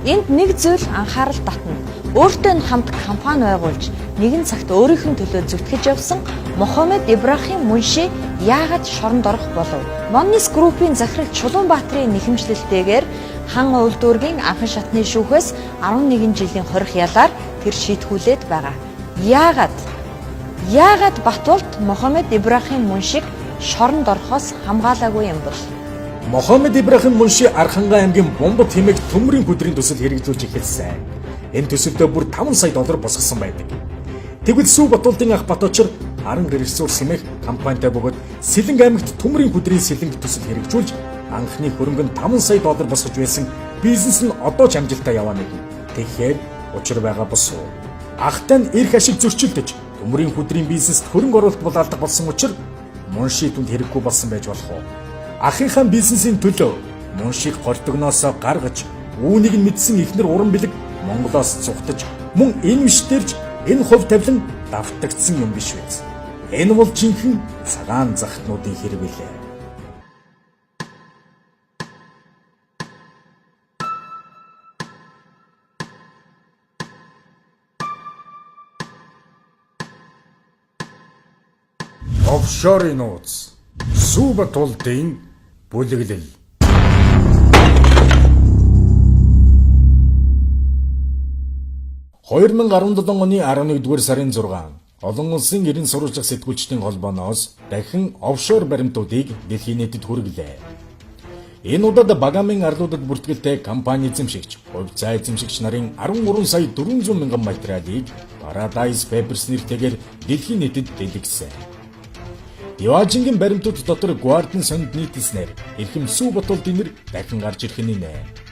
Энд нэг зүйл анхаарал татна. Өөртөө нь хамт компани байгуулж нэгэн цагт өөрийнх нь төлөө зүтгэж явсан Мохаммед Ибрахим Мунши яагаад шоронд орох болов? Моннис группийн захирал Чулуунбаатарын нэхэмжлэлтэйгээр хан Улдүргийн анхан шатны шүүхээс 11 жилийн хорих ялаар тэр шийтгүүлээд байгаа. Яагаад Батулд Мохаммед Ибрахим Муншиг шоронд орохоос хамгаалаагүй юм бол? Мохаммед Ибрахим Мунши Архангай аймгийн Бомбот хэмээх төмрийн хөдрийн төсөл хэрэгжүүлж эхэлсэн. Энэ төсөлдөө бүр $5 сая босгосон байдаг. Тэгвэл Сүү Батулдын ах Баточор Аран ресурс хэмээх компанитай бөгөөд Сэлэнг аймагт төмрийн хөдрийн сэлэнг төсөл хэрэгжүүлж анхны хөрөнгө нь $5 сая босгож байсан бизнес нь одоо ч амжилттай яваа нэг. Тэгэхээр учир байгаа бос уу? Ахтай нь эрх ашиг зөрчилдөж төмрийн хөдрийн бизнест хөрөнгө оруулалт болоолдог болсон учраас Мунши түнд хэрэггүй болсон байж болох уу? Ахынхаа бизнесийн төлөө Муншиг гортогноосоо гаргаж үүнийг нь мэдсэн ихнэр уран бэлэг Монголоос зүхтаж мөн энэ виштэрж энэ хувь тавилан давтагдсан юм биш үү? Энэ бол жинхэнэ цагаан захтнуудын хэрэг билээ. Оффшорын нууц Сүү Батулдын бүлэглэл. Хоёрын 2017 оны 11-р сарын 6 олон улсын эрен сурвалжлах сэтгүүлчдийн холбооноос дахин оффшор баримтуудыг дэлхийн нийтэд хүргэлээ. Энэ удаад Багамын арлуудад бүртгэлтэй компани эзэмшигч, хувьцаа эзэмшигч нарын 13 сая 400 мянган материалыг Paradise Papers нэртэйгээр дэлхийн нийтэд дэлгэсэн. Яваажингийн баримтууд дотор Guardian сонд нийтэлснээр эрхэм Сүү Батулдын нэр дахин гарч ирэх нь нэ.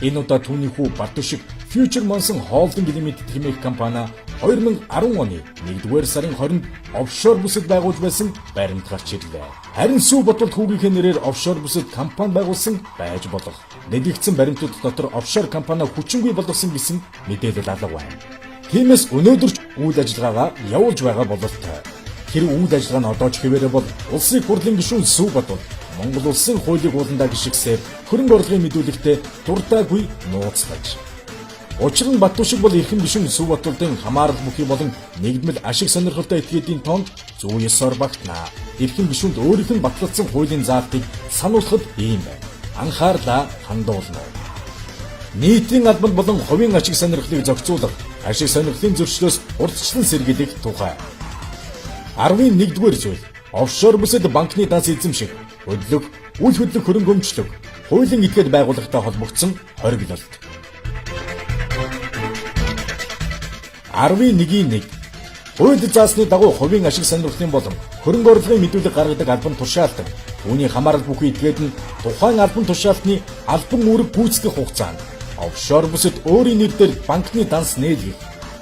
Энэ удаа түүний хүү Батушиг Future Monson Holding Limited хэмээх компани 2010 оны 1-р сарын 20-нд офшор бүсэд байгуулж байсан баримт гарч ирлээ. Харин Сүү Батулд хүүгийнхээ нэрээр офшор бүсэд компани байгуулсан байж болох. Нэгдэгдсэн баримтууд дотор офшор компани хүчингүй болгосон гэсэн мэдээлэл алга байна. Тиймээс өнөөдөр ч үйл ажиллагаагаа явуулж байгаа бололтой. Тэр үйл ажиллагаа нь одоо ч хэвээрээ бол улсын хурлын гишүүн Сүү Батулд Монгол улсын хуулийг ууландаа гიშгсээр хөрөнгө оруулалтын мэдүүлэгтээ дуртаагүй нууцлаж. Учир нь Баттушиг бол эрхэм гишүүн Сүв Батболдын хамаарал бүхий болон нэгдмэл ашиг сонирхолтой этгээдийн тоонд зүү ёсоор багтнаа. Эрхэм гишүүнд өөрийнх нь батлагдсан хуулийн заалтыг сануулхад ийм байна. Анхаарлаа хандуулна. Нийтийн албанд болон хувийн ашиг сонирхлыг зохицуулах, ашиг сонирхлын зөрчлөөс урдчлан сэргийлэх тухай. 11-р зүйл. Офшор бүсэд банкны данс эзэмших, хөдлөх, үйл хөдлөх хөрөнгө өмчлөх, хуулийн этгээд байгууллагатай холбогдсон хориглолт. 11-1. Хууль заасны дагуу хувийн ашиг сонирхлын болон хөрөнгө орлогын мэдүүлэг гаргадаг албан тушаалтан, үүний хамаарал бүхий этгээд нь тухайн албан тушаалтны албан үүрэг гүйцэтгэх хугацаанд офшор бүсэд өөрийн нэрээр банкны данс нээлгэх,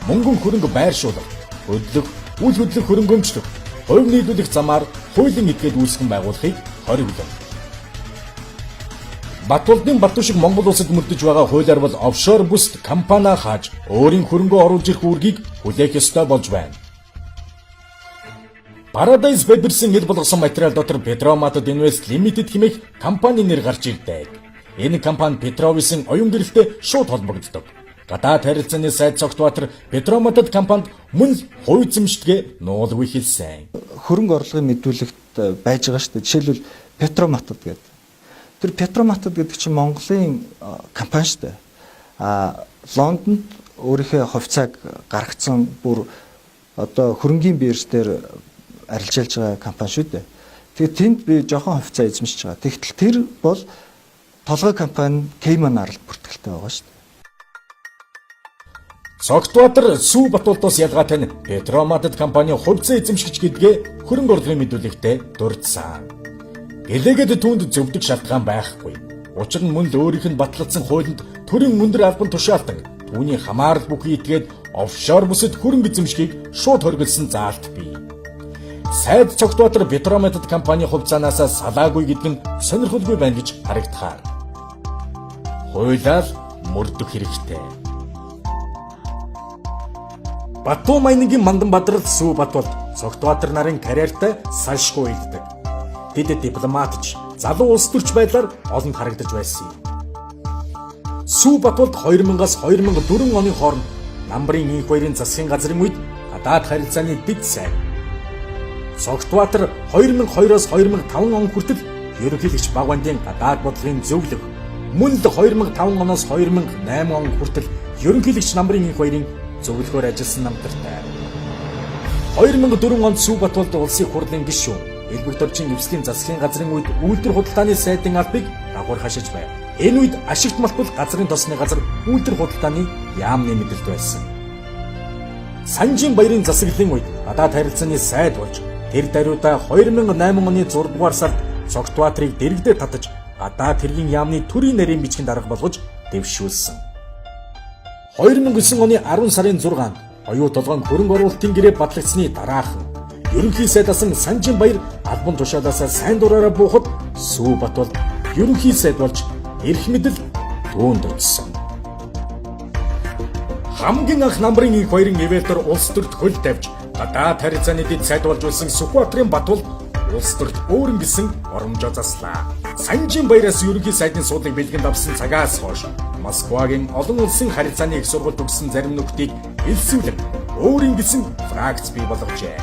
мөнгөн хөрөнгө байршуулах, хөдлөх, үйл хөдлөх хөрөнгө өмчлөх, хувь нийлүүлэх замаар хуулийн этгээд үүсгэн байгуулахыг хориглоно. Батболдын Баттушиг Монгол улсад мөрдөж байгаа хуулиар бол офшор бүсд компани хааж өөрийн хөрөнгөө оруулж ирэх үүргийг хүлээх ёстой болж байна. Paradise Bedэрсэн ил болгосон материал дотор Петроматод Invest Limited хэмээх компани нэр гарч ирдэг. Энэ компани Петровисын оюун гэрэлтэй шууд холбогддог. Гадаад харилцааны сайд цогтбаатар Петроматод компанид мөн хувь эзэмшдэгэ нуулгүй хэлсэн. Хөрөнгө орлогын мэдүүлэгт байж байгаа шүү дээ. Жишээлбэл Петроматод гэдэг. Тэр Петроматод гэдэг чинь Монголын компани шүү дээ. Лондонд өөрийнхөө хувьцааг гаргацсан бүр одоо хөрөнгийн бирж дээр арилжаалж байгаа компани шүү дээ. Тэгээд тэнд би жоохон хувьцаа эзэмшиж байгаа. Тэгтэл тэр бол толгой компани Cayman аралд бүртгэлтэй байгаа шүү дээ. Цогтбаатар Сүв Батболдоос ялгаатай нь Петроматод компани хувьцаа эзэмшигч гэдгээ хөрөнгө орлогын мэдүүлэгтээ дурдсан. Гэлээгээд түүнд зөвдөг шалтгаан байхгүй. Учир нь мөн л өөрийнх нь батлагдсан хуулинд төрийн өндөр албан тушаалтан түүний хамаарал бүхий этгээд офшор бүсэд хөрөнгө эзэмшихийг шууд хориглосон заалт бий. Сайд Цогтбаатар Петроматод компани хувьцаанаас салаагүй гэдэг нь сонирхолгүй байна гэж харагдахаар. Хуулиар мөрдөх хэрэгтэй. Баттуу Майнгийн Мандан Бадрал Сүв Батболд Цогтбаатар нарын карьертай салшгүй илдэг. Тэд дипломатч, залуу улс төрч байдлаар олонд харагдаж байсан юм. Сүв Батболд 2000-аас 2004 оны хооронд намбарын инх баярын засгийн газрын үед гадаад харилцааны дэд сайд. Цогтбаатар 2002-оос 2005 он хүртэл ерөнхийлөгч Багвандын гадаад бодлогын зөвлөх, мөн л 2005 оноос 2008 он хүртэл ерөнхийлөгч намбарын инх баярын зөвлөхөөр ажилласан намтартай. 2004 онд Сүв Батболд улсын хурлын гишүүн, Элбэг Доржийн эвслийн засгийн газрын үед үйлдвэр худалдааны сайдын албыг дагуур хашиж байв. Энэ үед ашигт малтбал газрын тосны газар үйлдвэр худалдааны яамны мэдэлд байсан. Санжийн баярын засаглалын үед гадаад харилцааны сайд болж тэр даруйда 2008 оны 6 дугаар сард Цогтбаатрыг дэрэгдээ татаж гадаад хэргийн яамны төрийн нарийн бичгийн дарга болгож дэвшүүлсэн. 2009 оны 10 сарын 6-нд оюу толгойн хөрөнгө оруулалтын гэрээ батлагдсны дараахан ерөнхий сайдасан Санжийн баяр албан тушаалаас сайн дураараа буухад Сүв Батболд ерөнхий сайд болж эрх мэдэл дүүндэрсэн. Хамгийн анх намрын инх баярын эвэлтер улс төрт хөл тавьж гадаад харилцааны дэд сайд болж байсан Сүхбаатарын Батболд улс төрт өөрөн гисэн оромжоо заслаа. Санжийн баяраас ерөнхий сайдын суудлыг бэлгэнд авсан цагаас хойш Москвагийн олон улсын харилцааны их сургуульд төгссөн зарим нөхдийг элсүүлэн өөрийн гисэн фракц бий болгожээ.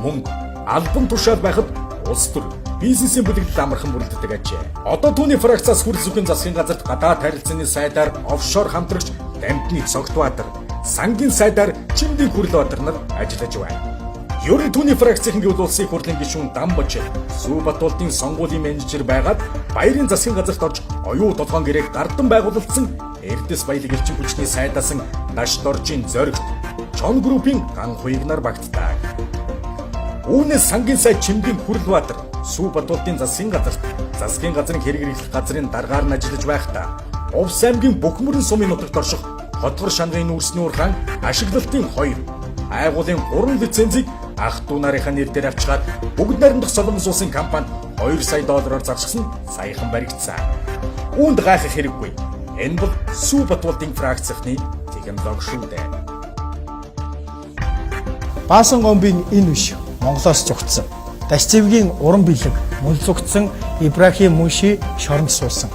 Мөнгө, албан тушаал байхад улс төр бизнесийн бүлэглэл амархан бүрддэг ажээ. Одоо түүний фракцаас хүрэл зүгийн засгийн газарт гадаад харилцааны сайдаар офшор хамтрагч Дамтны Цогтбаатар, сангийн сайдаар Чимдийн Хүрлбаатар нар ажиллаж байна. Ер нь түүний фракцийн гэвэл улсын хурлын гишүүн Дамбаж, Сүв Батболдын сонгуулийн менежер байгаад баярын засгийн газарт орж оюу толгойн гэрээг гардан байгуулагдсан Эрдэс баялаг элчин хүчний сайдасан Наш Доржийн зоригт Чон группийн ганхуйг нар багтдаг. Үүнээс сангийн сайд Чимдийн Хүрлбаатар, Сүв Батболдын засгийн газарт засгийн газрын хэрэг эрхлэх газрын даргаар нь ажиллаж байхдаа Увс аймгийн Бүхмөрөн сумын нутагт орших Хотгор шангын нүүрсний урхан ашиглалтын 2, айгуулын 3 лицензийг ах дүү нарынхаа нэр дээр авчгаад бүгд найрамдах Солонгос улсын компанид $2 сая зарчсан саяхан баригдсан. Үүнд гайхах хэрэггүй. Энэ бол Сүв Батболдын фракцны технологи шүү дээ. Баасан гомбын энэ үш Монголоос зогтсон. Даш цэвгийн уран бэлэг мөн зогтсон Ибрахим Мунши шоронд суусан.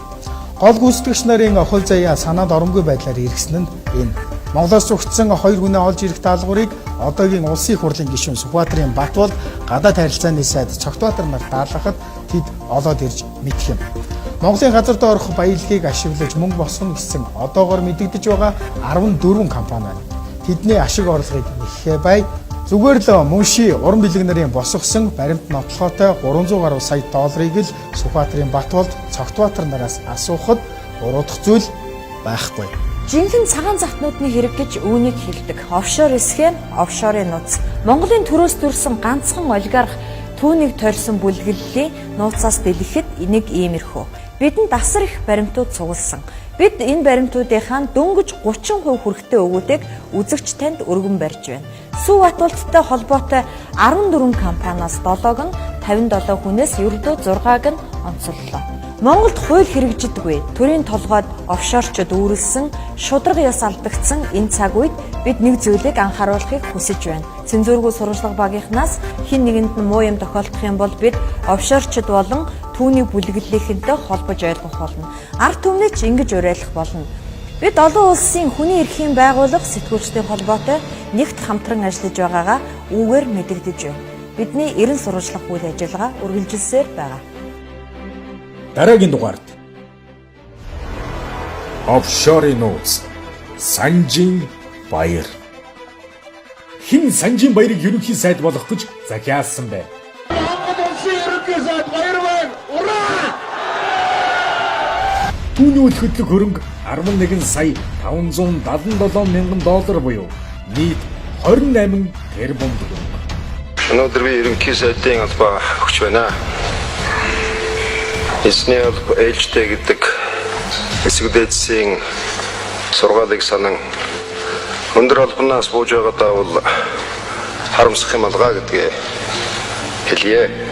Гол гүйцэтгэгч нарын хөл заяа санаанд оромгүй байдлаар иргэсэн нь энэ. Монголоос зугтсан 2 хүнээ олж ирэх даалгаврыг одоогийн улсын их хурлын гишүүн Сүхбаатарын Батбол гадаад харилцааны сайд Цогтбаатар нар даалгахад тэд олоод ирж мэдэх юм. Монголын газар доорх баялагийг ашиглаж мөнгө босгоно гэсэн одоогоор мэдэгдэж байгаа 14 компани байна. Тэдний ашиг орлогыг нэхээ бай зүгээр л мөнши уран бэлэг нарын босгосон баримт нотлохотой 300 гаруй сая долларыг л Сүхбаатарын Батболд Цогтбаатар нараас асуухад буруудах зүйл байхгүй. Жинхэнэ цагаан захтнуудны хэрэг гэж үүнийг хэлдэг. Офшор схем, офшорын нууц. Монголын төрөөс төрсэн ганцхан олигарх түүнийг тойрсон бүлгэллийн нууцаас дэлгэхэд энийг иймэрхүү. Бидэнд асар их баримтууд цугласан. Бид энэ баримтуудынхаа дөнгөж 30% хүрэхтэй өгүүдийг үзэгч танд өргөн барьж байна. Сүү Батболттой холбоотой 14 компаниас 7-г нь 57 хүнээс ердөө 6-г нь онцоллоо. Монголд хууль хэрэгжидэггүй төрийн толгойд офшорчууд үүрэлсэн шудраг яс алдагдсан энэ цаг үед бид нэг зүйлийг анхааруулахыг хүсэж байна. Цензургүй сурвалжлага багийнхнаас хэн нэгэнд нь муу юм тохиолдох юм бол бид офшорчууд болон түүний бүлэглэлийнхэнтэй холбож ойлгох болно. Ард түмний ч ингэж уриалах болно. Бид олон улсын хүний эрхийн байгууллага сэтгүүлчдийн холбоотой нэгт хамтран ажиллаж байгаагаа үүгээр мэдэгдэж байна. Бидний эрен сурвалжлах үйл ажиллагаа үргэлжилсээр байгаа. Дараагийн дугаард офшорын нууц Санжийн баяр. Хин Санжийн баярыг ерөнхий сайд болох гэж захиалсан бэ? Түүний үйл хөдлөх хөрөнгө 11 сая 577 мянган доллар буюу нийт 28 тэрбум төгрөг. Өнөөдөр би ерөнхий сайдын албаа өгч байна. Эсний ээлжтэй гэдэг хэсэг дээдсийн сургаалыг санан өндөр албанаас бууж байгаадаа бол харамсах юм алгаа гэдгээ хэлье.